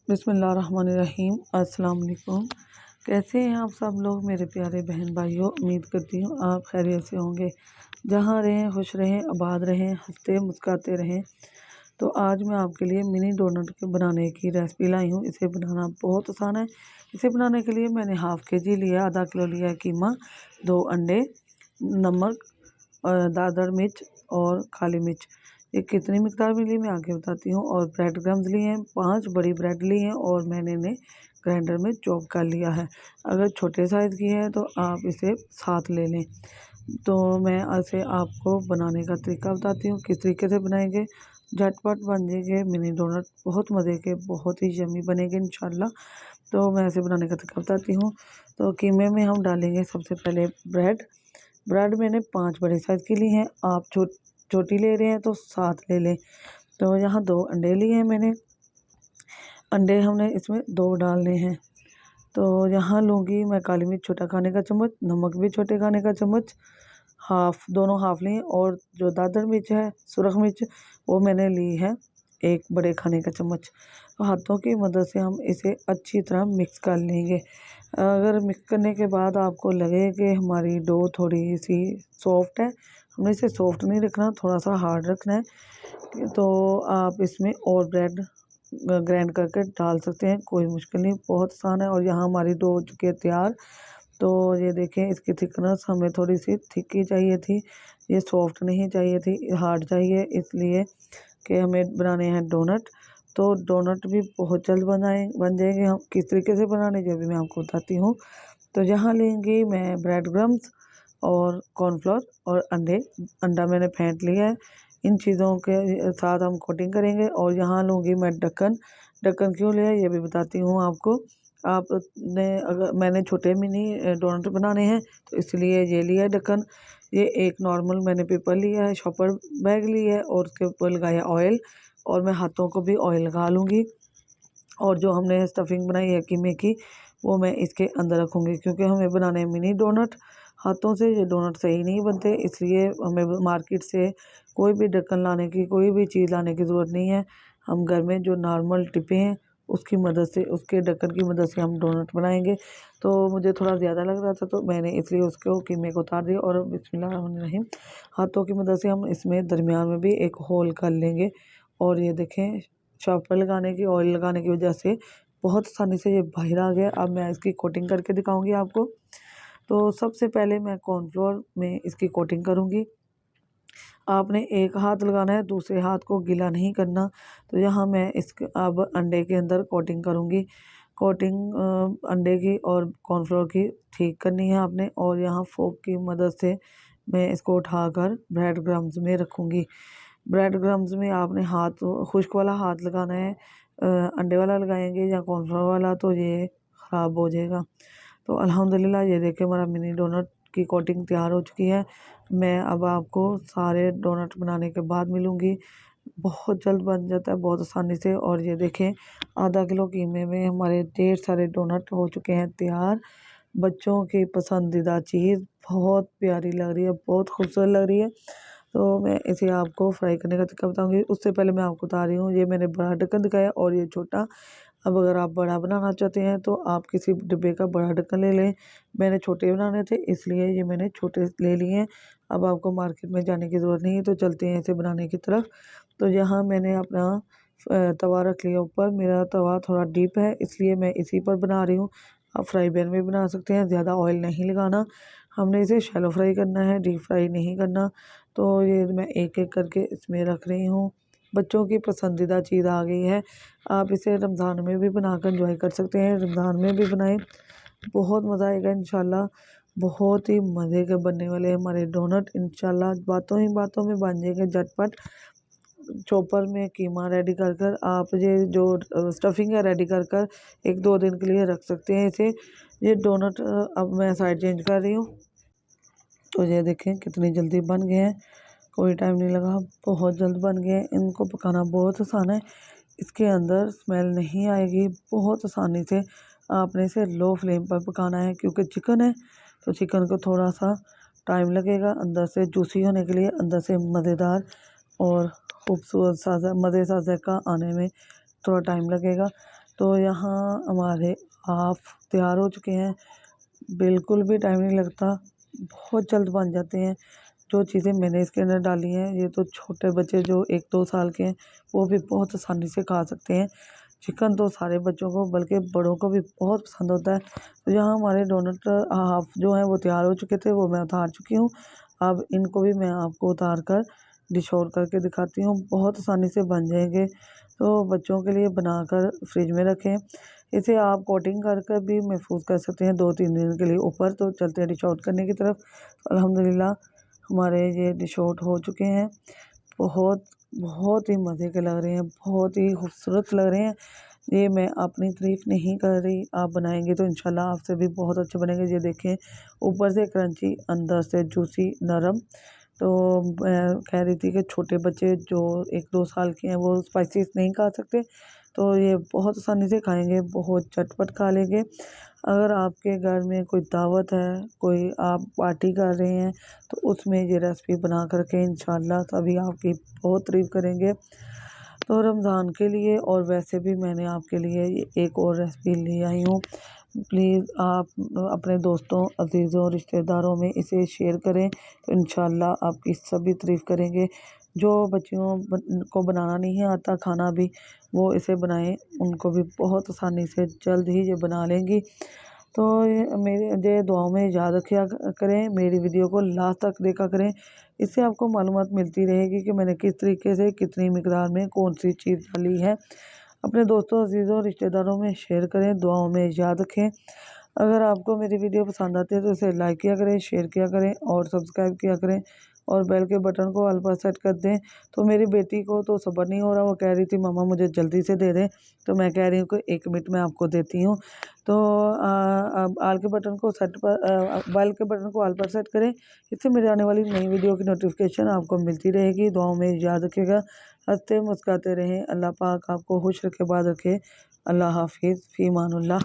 बिस्मिल्लाहिर्रहमानिर्रहीम। अस्सलाम वालेकुम। कैसे हैं आप सब लोग मेरे प्यारे बहन भाइयों। उम्मीद करती हूँ आप खैरियत से होंगे। जहाँ रहें खुश रहें, आबाद रहें, हंसते मुस्कुराते रहें। तो आज मैं आपके लिए मिनी डोनट के बनाने की रेसिपी लाई हूँ। इसे बनाना बहुत आसान है। इसे बनाने के लिए मैंने हाफ़ के जी लिया, आधा किलो लिया है कीमा, 2 अंडे, नमक, दादर मिर्च और काली मिर्च। ये कितनी मिकदार में ली मैं आगे बताती हूँ। और ब्रेड क्रम्स लिए हैं, 5 बड़ी ब्रेड ली हैं और मैंने इन्हें ग्राइंडर में चॉप कर लिया है। अगर छोटे साइज़ की है तो आप इसे साथ ले लें। तो मैं ऐसे आपको बनाने का तरीका बताती हूँ, किस तरीके से बनाएंगे। झटपट बन जाएंगे मिनी डोनट, बहुत मज़े के, बहुत ही यम्मी बनेंगे इंशाल्लाह। तो मैं ऐसे बनाने का तरीका बताती हूँ। तो कीमे में हम डालेंगे सबसे पहले ब्रेड। ब्रेड मैंने 5 बड़े साइज़ की ली हैं, आप छोटी ले रहे हैं तो 7 ले लें। तो यहाँ 2 अंडे लिए हैं मैंने, अंडे हमने इसमें 2 डालने हैं। तो यहाँ लूँगी मैं काली मिर्च छोटा खाने का चम्मच, नमक भी छोटे खाने का चम्मच, दोनों हाफ लिए। और जो दादर मिर्च है, सुरख मिर्च, वो मैंने ली है 1 बड़े खाने का चम्मच। तो हाथों की मदद से हम इसे अच्छी तरह मिक्स कर लेंगे। अगर मिक्स करने के बाद आपको लगे कि हमारी डो थोड़ी सी सॉफ्ट है, हमने इसे सॉफ्ट नहीं रखना, थोड़ा सा हार्ड रखना है। तो आप इसमें और ब्रेड ग्राइंड करके डाल सकते हैं, कोई मुश्किल नहीं, बहुत आसान है। और यहाँ हमारी डो हो चुकी है तैयार। तो ये देखें, इसकी थिकनेस हमें थोड़ी सी थिक ही चाहिए थी, ये सॉफ्ट नहीं चाहिए थी, हार्ड चाहिए, इसलिए कि हमें बनाने हैं डोनट। तो डोनट भी बहुत जल्द बन जाएंगे। हम किस तरीके से बनाने जो भी मैं आपको बताती हूँ। तो यहाँ लेंगी मैं ब्रेड क्रम्स और कॉर्नफ्लोर और अंडा मैंने फेंट लिया है। इन चीज़ों के साथ हम कोटिंग करेंगे। और यहाँ लूँगी मैं ढक्कन। ढक्कन क्यों लिया ये भी बताती हूँ आपको। आपने अगर मैंने छोटे मिनी डोनट बनाने हैं तो इसलिए ये लिया है ढक्कन। ये एक नॉर्मल मैंने पेपर लिया है, शॉपर बैग लिया है और उसके ऊपर लगाया ऑयल। और मैं हाथों को भी ऑयल लगा लूँगी। और जो हमने स्टफिंग बनाई है कीमे की, वो मैं इसके अंदर रखूँगी, क्योंकि हमें बनाने हैं मिनी डोनट। हाथों से ये डोनट सही नहीं बनते, इसलिए हमें मार्केट से कोई भी ढक्कन लाने की, कोई भी चीज़ लाने की ज़रूरत नहीं है। हम घर में जो नॉर्मल टिपे हैं उसकी मदद से, उसके ढक्कन की मदद से हम डोनट बनाएंगे। तो मुझे थोड़ा ज़्यादा लग रहा था तो मैंने इसलिए उसको कीमे को उतार दिया। और बिस्मिल्लाहिर्रहमानिर्रहीम, हाथों की मदद से हम इसमें दरमियान में भी एक होल कर लेंगे। और ये देखें, चॉपर लगाने की, ऑयल लगाने की वजह से बहुत आसानी से ये बाहर आ गया। अब मैं इसकी कोटिंग करके दिखाऊंगी आपको। तो सबसे पहले मैं कॉर्नफ्लोर में इसकी कोटिंग करूंगी। आपने एक हाथ लगाना है, दूसरे हाथ को गीला नहीं करना। तो यहाँ मैं अब अंडे के अंदर कोटिंग करूंगी। कोटिंग अंडे की और कॉर्नफ्लोर की ठीक करनी है आपने। और यहाँ फोक की मदद से मैं इसको उठाकर ब्रेड क्रम्स में रखूँगी। ब्रेड क्रम्स में आपने हाथ, खुश्क वाला हाथ लगाना है। अंडे वाला लगाएंगे या कॉर्नफ्लोर वाला तो ये ख़राब हो जाएगा। तो अल्हम्दुलिल्लाह ये देखिए, हमारा मिनी डोनट की कोटिंग तैयार हो चुकी है। मैं अब आपको सारे डोनट बनाने के बाद मिलूँगी। बहुत जल्द बन जाता है, बहुत आसानी से। और ये देखें, आधा किलो कीमे में हमारे ढेर सारे डोनट हो चुके हैं तैयार। बच्चों की पसंदीदा चीज़, बहुत प्यारी लग रही है, बहुत खूबसूरत लग रही है। तो मैं इसे आपको फ्राई करने का तरीका बताऊंगी। उससे पहले मैं आपको बता रही हूँ, ये मैंने बड़ा ढक्कन दिखाया और ये छोटा। अब अगर आप बड़ा बनाना चाहते हैं तो आप किसी डिब्बे का बड़ा ढक्कन ले लें। मैंने छोटे बनाने थे इसलिए ये मैंने छोटे ले लिए हैं। अब आपको मार्केट में जाने की ज़रूरत नहीं है, तो चलते हैं इसे बनाने की तरफ। तो यहाँ मैंने अपना तवा रख लिया ऊपर। मेरा तवा थोड़ा डीप है इसलिए मैं इसी पर बना रही हूँ। आप फ्राई पैन में बना सकते हैं, ज़्यादा ऑयल नहीं लगाना। हमने इसे शैलो फ्राई करना है, डीप फ्राई नहीं करना। तो ये मैं एक एक करके इसमें रख रही हूँ। बच्चों की पसंदीदा चीज़ आ गई है। आप इसे रमज़ान में भी बनाकर एंजॉय कर सकते हैं, रमज़ान में भी बनाएं, बहुत मज़ा आएगा इंशाल्लाह। बहुत ही मज़े के बनने वाले हमारे डोनट इंशाल्लाह, बातों ही बातों में बन जाएंगे झटपट। चॉपर में कीमा रेडी कर कर आप ये जो स्टफिंग है रेडी कर कर 1-2 दिन के लिए रख सकते हैं इसे। ये डोनट अब मैं साइड चेंज कर रही हूँ। तो ये देखें कितनी जल्दी बन गए हैं, कोई टाइम नहीं लगा, बहुत जल्द बन गए हैं। इनको पकाना बहुत आसान है, इसके अंदर स्मेल नहीं आएगी, बहुत आसानी से। आपने इसे लो फ्लेम पर पकाना है, क्योंकि चिकन है तो चिकन को थोड़ा सा टाइम लगेगा अंदर से जूसी होने के लिए, अंदर से मज़ेदार और खूबसूरत सा मज़े सा जायका आने में थोड़ा टाइम लगेगा। तो यहाँ हमारे हाफ तैयार हो चुके हैं। बिल्कुल भी टाइम नहीं लगता, बहुत जल्द बन जाते हैं। जो चीज़ें मैंने इसके अंदर डाली हैं, ये तो छोटे बच्चे जो 1-2 साल के हैं वो भी बहुत आसानी से खा सकते हैं। चिकन तो सारे बच्चों को बल्कि बड़ों को भी बहुत पसंद होता है। तो यहाँ हमारे डोनट हाफ जो है वो तैयार हो चुके थे, वो मैं उतार चुकी हूँ। अब इनको भी मैं आपको उतार कर डिश आउट करके दिखाती हूँ। बहुत आसानी से बन जाएंगे, तो बच्चों के लिए बनाकर फ्रिज में रखें। इसे आप कोटिंग कर कर भी महफूज कर सकते हैं 2-3 दिन के लिए ऊपर। तो चलते हैं डिश आउट करने की तरफ। अल्हम्दुलिल्लाह हमारे ये डिश आउट हो चुके हैं। बहुत बहुत ही मज़े के लग रहे हैं, बहुत ही खूबसूरत लग रहे हैं। ये मैं अपनी तारीफ नहीं कर रही, आप बनाएंगे तो इंशाल्लाह आपसे भी बहुत अच्छे बनेंगे। ये देखें, ऊपर से क्रंची, अंदर से जूसी नरम। तो मैं कह रही थी कि छोटे बच्चे जो 1-2 साल के हैं वो स्पाइसेस नहीं खा सकते, तो ये बहुत आसानी से खाएंगे, बहुत झटपट खा लेंगे। अगर आपके घर में कोई दावत है, कोई आप पार्टी कर रहे हैं, तो उसमें ये रेसिपी बना करके इंशाल्लाह सभी आपकी बहुत तारीफ करेंगे। तो रमज़ान के लिए और वैसे भी मैंने आपके लिए एक और रेसिपी ले आई हूँ। प्लीज़ आप अपने दोस्तों, अजीज़ों, रिश्तेदारों में इसे शेयर करें, तो इंशाल्लाह आपकी सभी तारीफ़ करेंगे। जो बच्चियों को बनाना नहीं आता, खाना भी, वो इसे बनाएं, उनको भी बहुत आसानी से जल्द ही ये बना लेंगी। तो ये मेरे दुआओं में याद रखा करें, मेरी वीडियो को लास्ट तक देखा करें। इससे आपको मालूमात मिलती रहेगी कि मैंने किस तरीके से कितनी मिकदार में कौन सी चीज़ डाली है। अपने दोस्तों, अजीज़ों, रिश्तेदारों में शेयर करें, दुआओं में याद रखें। अगर आपको मेरी वीडियो पसंद आती है तो इसे लाइक किया करें, शेयर किया करें और सब्सक्राइब किया करें और बेल के बटन को ऑल पर सेट कर दें। तो मेरी बेटी को तो सब्र नहीं हो रहा, वो कह रही थी मम्मा मुझे जल्दी से दे दें, तो मैं कह रही हूँ कि 1 मिनट में आपको देती हूँ। तो अब आल के बटन को बेल के बटन को ऑल पर सेट करें, इससे मेरे आने वाली नई वीडियो की नोटिफिकेशन आपको मिलती रहेगी। दुआओं में याद रखिएगा, हंसते मुस्कुराते रहें। अल्लाह पाक आपको खुश रखे, बात रखे। अल्लाह हाफिज़, फ़ी अमानुल्लाह।